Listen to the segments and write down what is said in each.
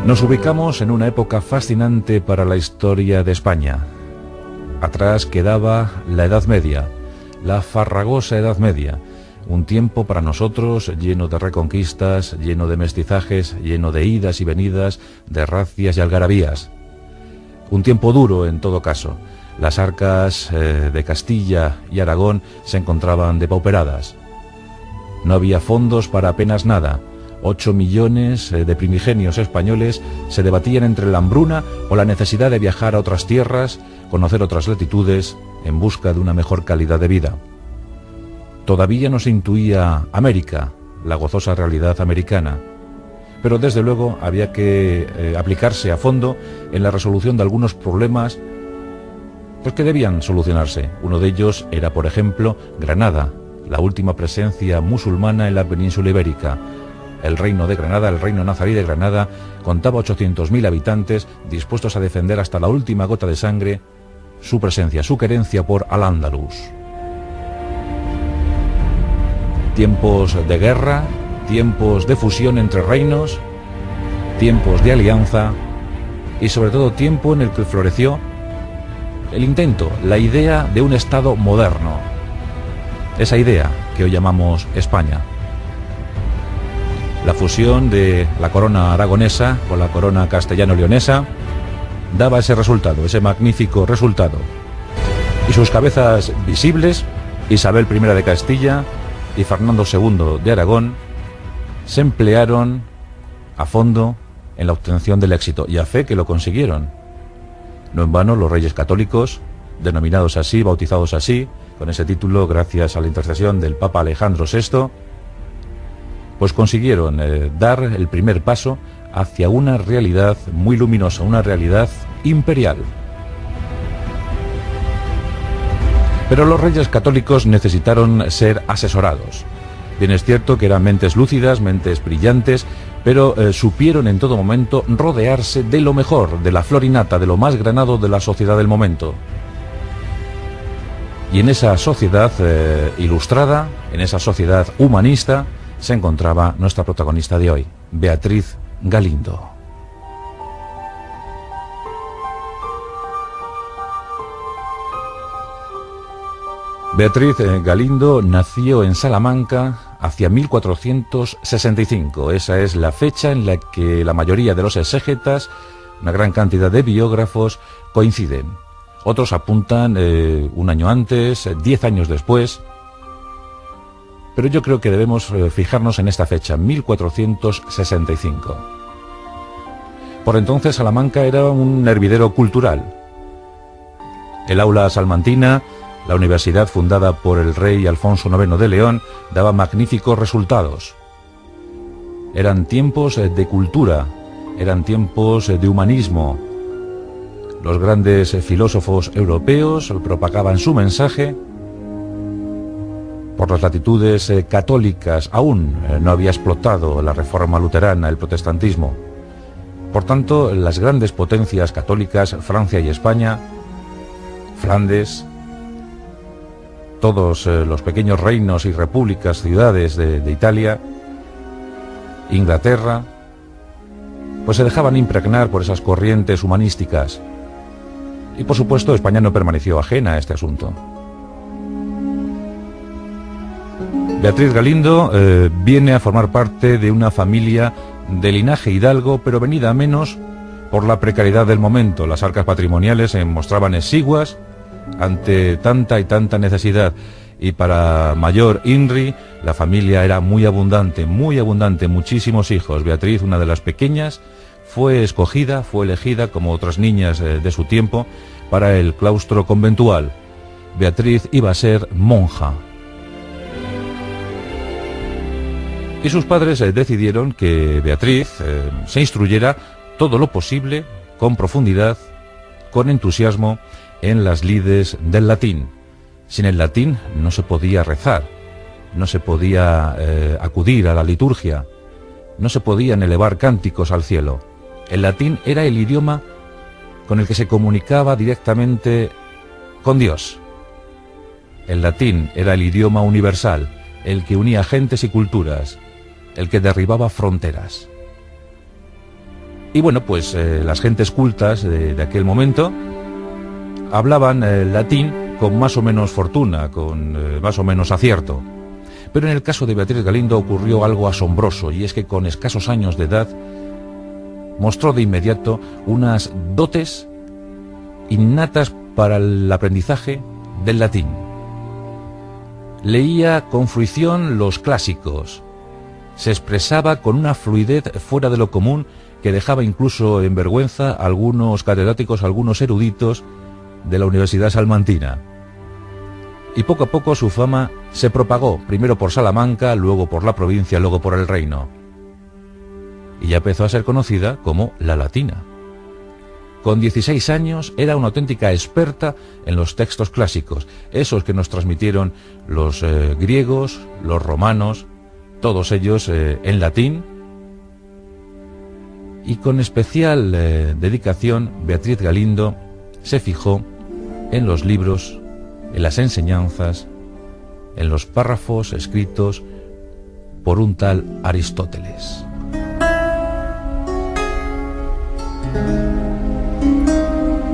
Nos ubicamos en una época fascinante para la historia de España. Atrás quedaba la Edad Media, la farragosa Edad Media, un tiempo para nosotros lleno de reconquistas, lleno de mestizajes, lleno de idas y venidas, de racias y algarabías. Un tiempo duro en todo caso. Las arcas de Castilla y Aragón se encontraban depauperadas. No había fondos para apenas nada. 8 millones de primigenios españoles se debatían entre la hambruna o la necesidad de viajar a otras tierras, conocer otras latitudes, en busca de una mejor calidad de vida. Todavía no se intuía América, la gozosa realidad americana, pero desde luego había que aplicarse a fondo en la resolución de algunos problemas pues que debían solucionarse. Uno de ellos era, por ejemplo, Granada, la última presencia musulmana en la península ibérica. El reino de Granada, el reino nazarí de Granada, contaba 800.000 habitantes dispuestos a defender hasta la última gota de sangre su presencia, su querencia por Al-Ándalus. Tiempos de guerra, tiempos de fusión entre reinos, tiempos de alianza y sobre todo tiempo en el que floreció el intento, la idea de un Estado moderno. Esa idea que hoy llamamos España. La fusión de la corona aragonesa con la corona castellano-leonesa daba ese resultado, ese magnífico resultado. Y sus cabezas visibles, Isabel I de Castilla y Fernando II de Aragón, se emplearon a fondo en la obtención del éxito, y a fe que lo consiguieron. No en vano los reyes católicos, denominados así, bautizados así, con ese título gracias a la intercesión del Papa Alejandro VI, pues consiguieron dar el primer paso hacia una realidad muy luminosa, una realidad imperial. Pero los reyes católicos necesitaron ser asesorados. Bien es cierto que eran mentes lúcidas, mentes brillantes, pero supieron en todo momento rodearse de lo mejor, de la flor y nata, de lo más granado de la sociedad del momento. Y en esa sociedad ilustrada, en esa sociedad humanista, se encontraba nuestra protagonista de hoy, Beatriz Galindo. Beatriz Galindo nació en Salamanca hacia 1465. Esa es la fecha en la que la mayoría de los exégetas, una gran cantidad de biógrafos, coinciden. Otros apuntan un año antes, 10 años después. Pero yo creo que debemos fijarnos en esta fecha, 1465. Por entonces Salamanca era un hervidero cultural. El aula salmantina, la universidad fundada por el rey Alfonso IX de León, daba magníficos resultados. Eran tiempos de cultura, eran tiempos de humanismo. Los grandes filósofos europeos propagaban su mensaje. Por las latitudes católicas aún no había explotado la reforma luterana, el protestantismo. Por tanto, las grandes potencias católicas, Francia y España, Flandes, todos los pequeños reinos y repúblicas, ciudades de Italia, Inglaterra, pues se dejaban impregnar por esas corrientes humanísticas. Y por supuesto España no permaneció ajena a este asunto. Beatriz Galindo viene a formar parte de una familia de linaje hidalgo, pero venida a menos por la precariedad del momento. Las arcas patrimoniales se mostraban exiguas ante tanta y tanta necesidad, y para mayor INRI la familia era muy abundante, muchísimos hijos. Beatriz, una de las pequeñas, fue escogida, fue elegida, como otras niñas de su tiempo, para el claustro conventual. Beatriz iba a ser monja. Y sus padres decidieron que Beatriz se instruyera todo lo posible, con profundidad, con entusiasmo, en las lides del latín. Sin el latín no se podía rezar, no se podía acudir a la liturgia, no se podían elevar cánticos al cielo. El latín era el idioma con el que se comunicaba directamente con Dios. El latín era el idioma universal, el que unía gentes y culturas, el que derribaba fronteras. Y bueno, pues las gentes cultas de aquel momento hablaban latín con más o menos fortuna, con más o menos acierto. Pero en el caso de Beatriz Galindo ocurrió algo asombroso, y es que con escasos años de edad mostró de inmediato unas dotes innatas para el aprendizaje del latín. Leía con fruición los clásicos, se expresaba con una fluidez fuera de lo común que dejaba incluso en vergüenza a algunos catedráticos, a algunos eruditos de la Universidad Salmantina. Y poco a poco su fama se propagó, primero por Salamanca, luego por la provincia, luego por el reino. Y ya empezó a ser conocida como la Latina. Con 16 años era una auténtica experta en los textos clásicos, esos que nos transmitieron los griegos, los romanos, todos ellos en latín. Y con especial dedicación, Beatriz Galindo se fijó en los libros, en las enseñanzas, en los párrafos escritos por un tal Aristóteles.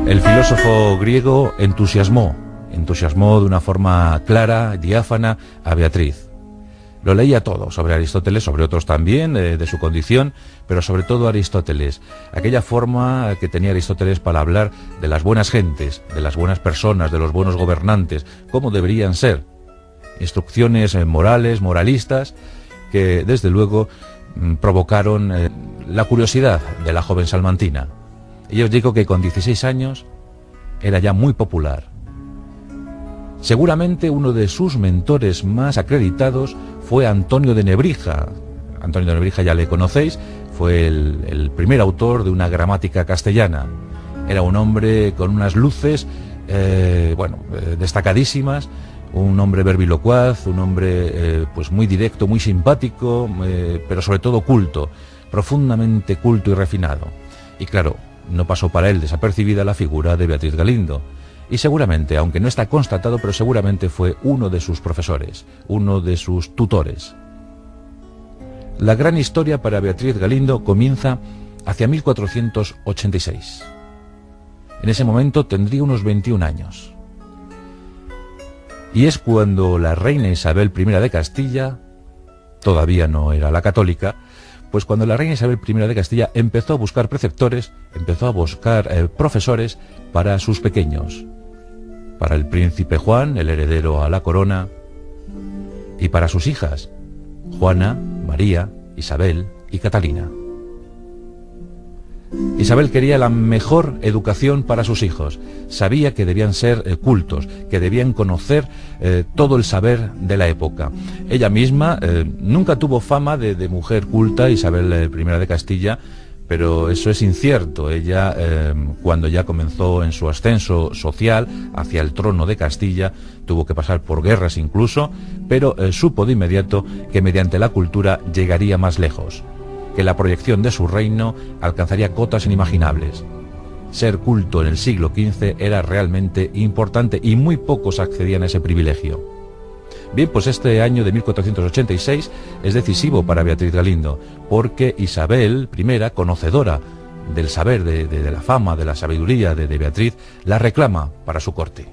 El filósofo griego entusiasmó de una forma clara, diáfana, a Beatriz. Lo leía todo sobre Aristóteles, sobre otros también, de su condición, pero sobre todo Aristóteles. Aquella forma que tenía Aristóteles para hablar de las buenas gentes, de las buenas personas, de los buenos gobernantes, cómo deberían ser. Instrucciones morales, moralistas, que desde luego provocaron la curiosidad de la joven salmantina. Y os digo que con 16 años era ya muy popular. Seguramente uno de sus mentores más acreditados fue Antonio de Nebrija. Antonio de Nebrija ya le conocéis, fue el primer autor de una gramática castellana. Era un hombre con unas luces, destacadísimas, un hombre verbilocuaz, un hombre pues muy directo, muy simpático, pero sobre todo culto, profundamente culto y refinado. Y claro, no pasó para él desapercibida la figura de Beatriz Galindo. Y seguramente, aunque no está constatado, pero seguramente fue uno de sus profesores, uno de sus tutores. La gran historia para Beatriz Galindo comienza hacia 1486. En ese momento tendría unos 21 años. Y es cuando la reina Isabel I de Castilla, todavía no era la católica, pues cuando la reina Isabel I de Castilla empezó a buscar preceptores, empezó a buscar profesores para sus pequeños, para el príncipe Juan, el heredero a la corona, y para sus hijas, Juana, María, Isabel y Catalina. Isabel quería la mejor educación para sus hijos. Sabía que debían ser cultos, que debían conocer todo el saber de la época. Ella misma nunca tuvo fama de mujer culta, Isabel I de Castilla, pero eso es incierto. Ella, cuando ya comenzó en su ascenso social hacia el trono de Castilla, tuvo que pasar por guerras incluso, pero supo de inmediato que mediante la cultura llegaría más lejos, que la proyección de su reino alcanzaría cotas inimaginables. Ser culto en el siglo XV era realmente importante y muy pocos accedían a ese privilegio. Bien, pues este año de 1486 es decisivo para Beatriz Galindo, porque Isabel I, conocedora del saber, de la fama, de la sabiduría de Beatriz, la reclama para su corte.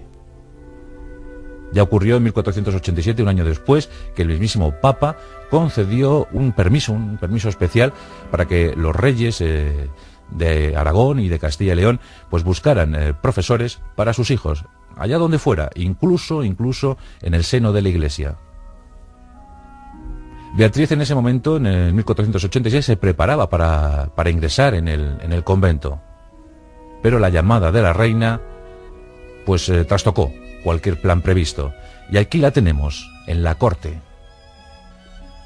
Ya ocurrió en 1487, un año después, que el mismísimo Papa concedió un permiso especial para que los reyes de Aragón y de Castilla y León pues buscaran profesores para sus hijos, allá donde fuera, incluso en el seno de la Iglesia. Beatriz en ese momento, en el 1486, se preparaba para ingresar en el convento, pero la llamada de la reina pues trastocó cualquier plan previsto, y aquí la tenemos, en la corte.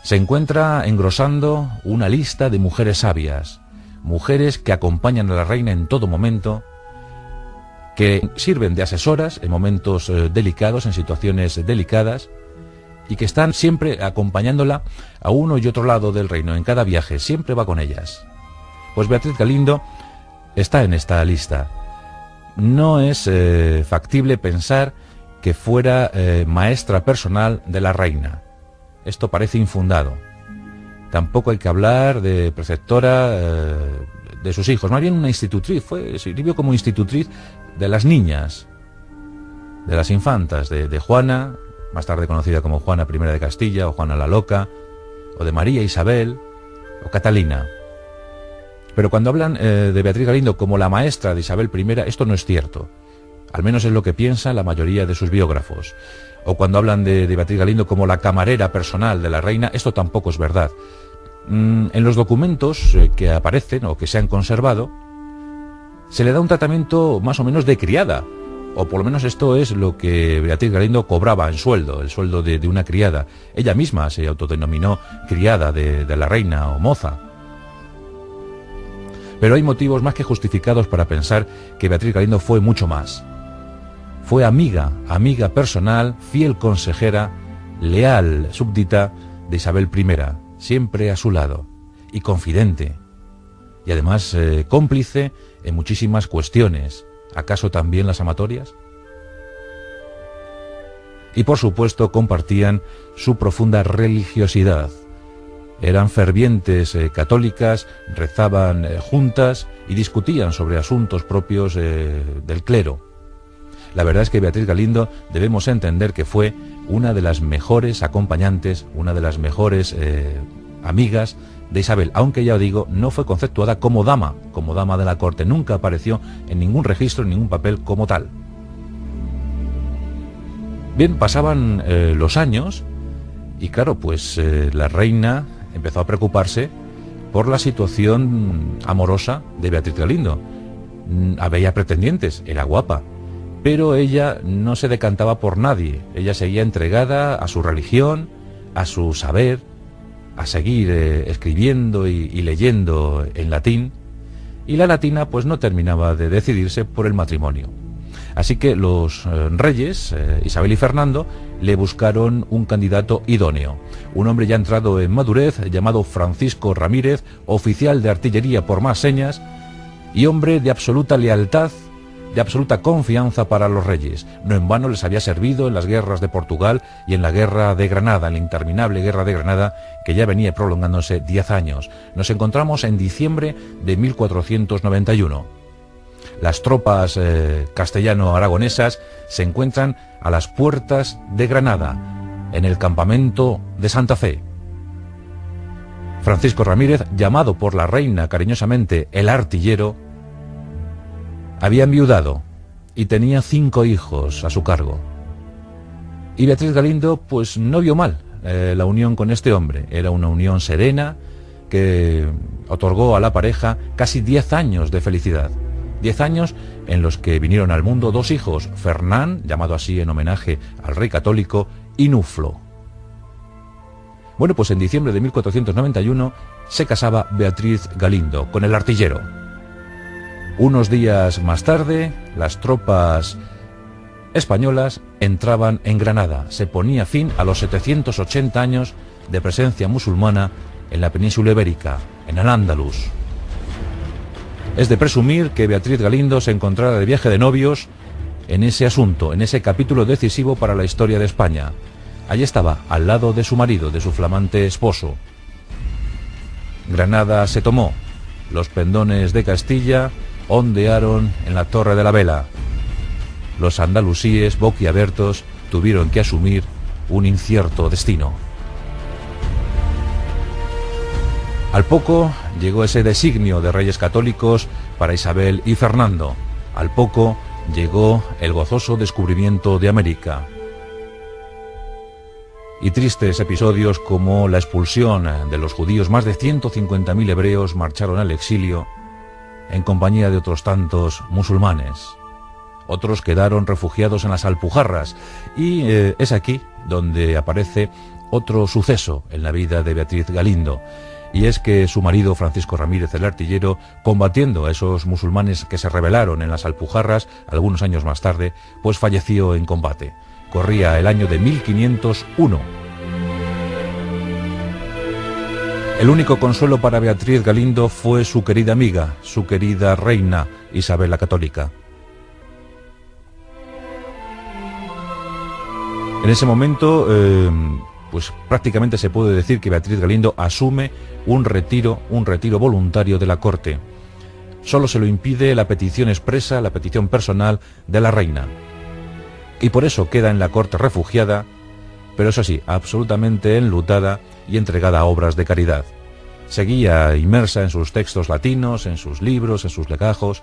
Se encuentra engrosando una lista de mujeres sabias, mujeres que acompañan a la reina en todo momento, que sirven de asesoras en momentos delicados, en situaciones delicadas, y que están siempre acompañándola a uno y otro lado del reino, en cada viaje, siempre va con ellas. Pues Beatriz Galindo está en esta lista. No es factible pensar que fuera maestra personal de la reina. Esto parece infundado. Tampoco hay que hablar de preceptora de sus hijos, más bien una institutriz, sirvió como institutriz de las niñas, de las infantas, de Juana, más tarde conocida como Juana I de Castilla, o Juana la Loca, o de María Isabel, o Catalina. Pero cuando hablan de Beatriz Galindo como la maestra de Isabel I, esto no es cierto. Al menos es lo que piensa la mayoría de sus biógrafos. O cuando hablan de Beatriz Galindo como la camarera personal de la reina, esto tampoco es verdad. En los documentos que aparecen o que se han conservado, se le da un tratamiento más o menos de criada, o por lo menos esto es lo que Beatriz Galindo cobraba en sueldo, el sueldo de una criada. Ella misma se autodenominó criada de la reina o moza. Pero hay motivos más que justificados para pensar que Beatriz Galindo fue mucho más. Fue amiga personal, fiel consejera, leal súbdita de Isabel I, siempre a su lado, y confidente, y además cómplice en muchísimas cuestiones. ¿Acaso también las amatorias? Y por supuesto compartían su profunda religiosidad. Eran fervientes católicas, rezaban juntas y discutían sobre asuntos propios del clero. La verdad es que Beatriz Galindo debemos entender que fue una de las mejores acompañantes, una de las mejores amigas de Isabel, aunque ya digo, no fue conceptuada como dama de la corte, nunca apareció en ningún registro, en ningún papel como tal. Bien, pasaban los años y claro, pues la reina empezó a preocuparse por la situación amorosa de Beatriz Galindo. Había pretendientes, era guapa, pero ella no se decantaba por nadie. Ella seguía entregada a su religión, a su saber, a seguir escribiendo y leyendo en latín, y la latina pues no terminaba de decidirse por el matrimonio. Así que los reyes, Isabel y Fernando, le buscaron un candidato idóneo, un hombre ya entrado en madurez, llamado Francisco Ramírez, oficial de artillería por más señas, y hombre de absoluta lealtad, de absoluta confianza para los reyes. No en vano les había servido en las guerras de Portugal y en la guerra de Granada, en la interminable guerra de Granada, que ya venía prolongándose 10 años. Nos encontramos en diciembre de 1491. Las tropas castellano-aragonesas se encuentran a las puertas de Granada, en el campamento de Santa Fe. Francisco Ramírez, llamado por la reina cariñosamente el artillero, había enviudado y tenía 5 hijos a su cargo. Y Beatriz Galindo pues no vio mal la unión con este hombre. Era una unión serena que otorgó a la pareja casi 10 años de felicidad. 10 años en los que vinieron al mundo 2 hijos, Fernán, llamado así en homenaje al rey católico, y Nuflo. Bueno, pues en diciembre de 1491 se casaba Beatriz Galindo con el artillero. Unos días más tarde, las tropas españolas entraban en Granada. Se ponía fin a los 780 años de presencia musulmana en la península ibérica, en Al-Ándalus. Es de presumir que Beatriz Galindo se encontrara de viaje de novios en ese asunto, en ese capítulo decisivo para la historia de España. Allí estaba, al lado de su marido, de su flamante esposo. Granada se tomó. Los pendones de Castilla ondearon en la Torre de la Vela. Los andalusíes, boquiabiertos, tuvieron que asumir un incierto destino. Al poco llegó ese designio de reyes católicos para Isabel y Fernando. Al poco llegó el gozoso descubrimiento de América. Y tristes episodios como la expulsión de los judíos, más de 150.000 hebreos marcharon al exilio en compañía de otros tantos musulmanes. Otros quedaron refugiados en las Alpujarras, y es aquí donde aparece otro suceso en la vida de Beatriz Galindo, y es que su marido Francisco Ramírez el artillero, combatiendo a esos musulmanes que se rebelaron en las Alpujarras algunos años más tarde, pues falleció en combate. Corría el año de 1501. El único consuelo para Beatriz Galindo fue su querida amiga, su querida reina Isabel la Católica. En ese momento, pues prácticamente se puede decir que Beatriz Galindo asume un retiro voluntario de la corte. Solo se lo impide la petición expresa, la petición personal de la reina. Y por eso queda en la corte refugiada, pero eso sí, absolutamente enlutada y entregada a obras de caridad. Seguía inmersa en sus textos latinos, en sus libros, en sus legajos,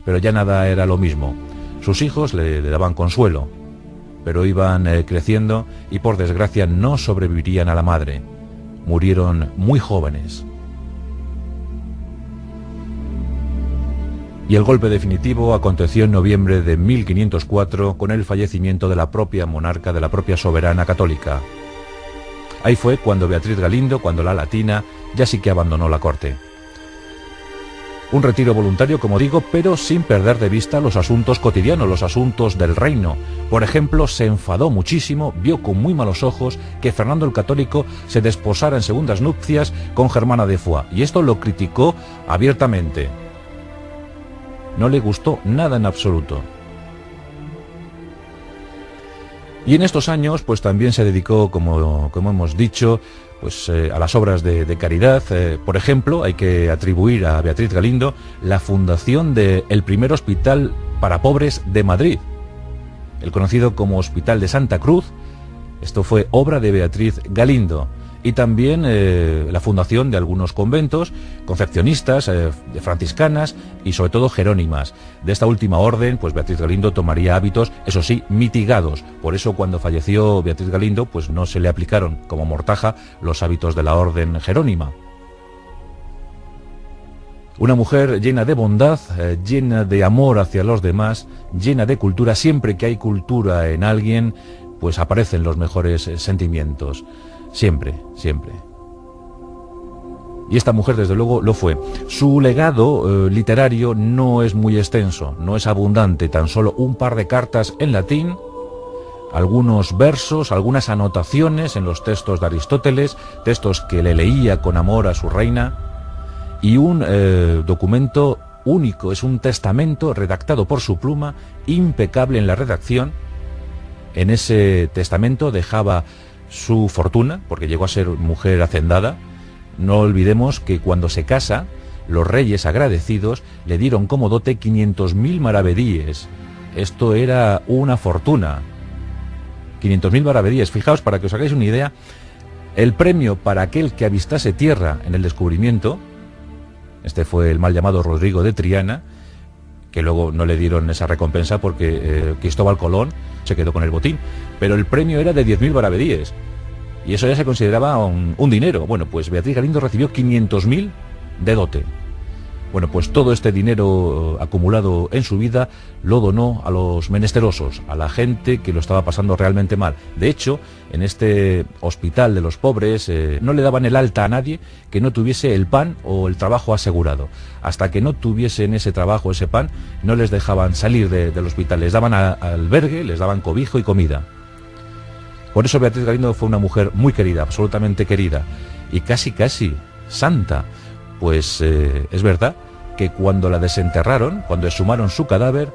pero ya nada era lo mismo. Sus hijos le daban consuelo, pero iban creciendo y por desgracia no sobrevivirían a la madre. Murieron muy jóvenes. Y el golpe definitivo aconteció en noviembre de 1504 con el fallecimiento de la propia monarca, de la propia soberana católica. Ahí fue cuando Beatriz Galindo, cuando la Latina, ya sí que abandonó la corte. Un retiro voluntario, como digo, pero sin perder de vista los asuntos cotidianos, los asuntos del reino. Por ejemplo, se enfadó muchísimo, vio con muy malos ojos que Fernando el Católico se desposara en segundas nupcias con Germana de Foix, y esto lo criticó abiertamente. No le gustó nada en absoluto. Y en estos años, pues también se dedicó, como hemos dicho, pues a las obras de caridad. Por ejemplo, hay que atribuir a Beatriz Galindo la fundación del primer hospital para pobres de Madrid, el conocido como Hospital de Santa Cruz. Esto fue obra de Beatriz Galindo. Y también la fundación de algunos conventos concepcionistas, de franciscanas y sobre todo jerónimas. De esta última orden, pues Beatriz Galindo tomaría hábitos, eso sí, mitigados. Por eso cuando falleció Beatriz Galindo, pues no se le aplicaron como mortaja los hábitos de la orden jerónima. Una mujer llena de bondad, llena de amor hacia los demás, llena de cultura. Siempre que hay cultura en alguien, pues aparecen los mejores sentimientos. Siempre, siempre. Y esta mujer, desde luego, lo fue. Su legado literario no es muy extenso, no es abundante, tan solo un par de cartas en latín, algunos versos, algunas anotaciones en los textos de Aristóteles, textos que le leía con amor a su reina, y un documento único, es un testamento redactado por su pluma, impecable en la redacción. En ese testamento dejaba su fortuna, porque llegó a ser mujer hacendada. No olvidemos que cuando se casa, los reyes agradecidos le dieron como dote 500.000 maravedíes. Esto era una fortuna. 500.000 maravedíes. Fijaos, para que os hagáis una idea, el premio para aquel que avistase tierra en el descubrimiento, este fue el mal llamado Rodrigo de Triana, que luego no le dieron esa recompensa porque Cristóbal Colón se quedó con el botín, pero el premio era de 10.000 maravedíes, y eso ya se consideraba un dinero. Bueno, pues Beatriz Galindo recibió 500.000 de dote. Bueno, pues todo este dinero acumulado en su vida lo donó a los menesterosos, a la gente que lo estaba pasando realmente mal. De hecho, en este hospital de los pobres no le daban el alta a nadie que no tuviese el pan o el trabajo asegurado. Hasta que no tuviesen ese trabajo, ese pan, no les dejaban salir del hospital. Les daban albergue, les daban cobijo y comida. Por eso Beatriz Galindo fue una mujer muy querida, absolutamente querida, y casi santa. Pues es verdad que cuando la desenterraron, cuando exhumaron su cadáver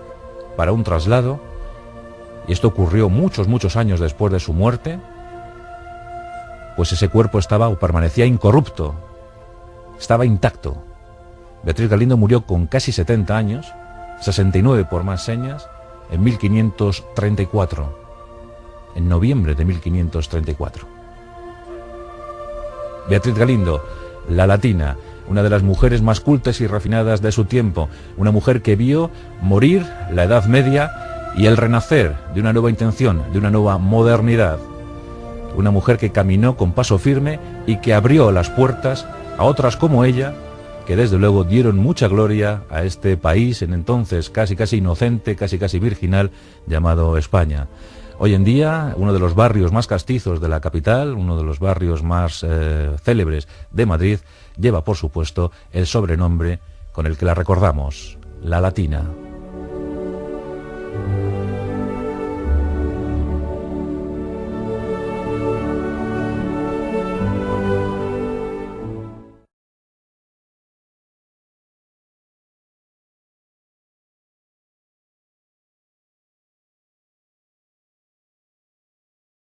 para un traslado, y esto ocurrió muchos años después de su muerte, pues ese cuerpo estaba o permanecía incorrupto, estaba intacto. Beatriz Galindo murió con casi 70 años, 69 por más señas, en 1534, en noviembre de 1534. Beatriz Galindo, la latina, una de las mujeres más cultas y refinadas de su tiempo, una mujer que vio morir la Edad Media y el renacer de una nueva intención, de una nueva modernidad. Una mujer que caminó con paso firme y que abrió las puertas a otras como ella, que desde luego dieron mucha gloria a este país, en entonces casi inocente, casi virginal, llamado España. Hoy en día, uno de los barrios más castizos de la capital, uno de los barrios más célebres de Madrid, lleva por supuesto el sobrenombre con el que la recordamos, la Latina.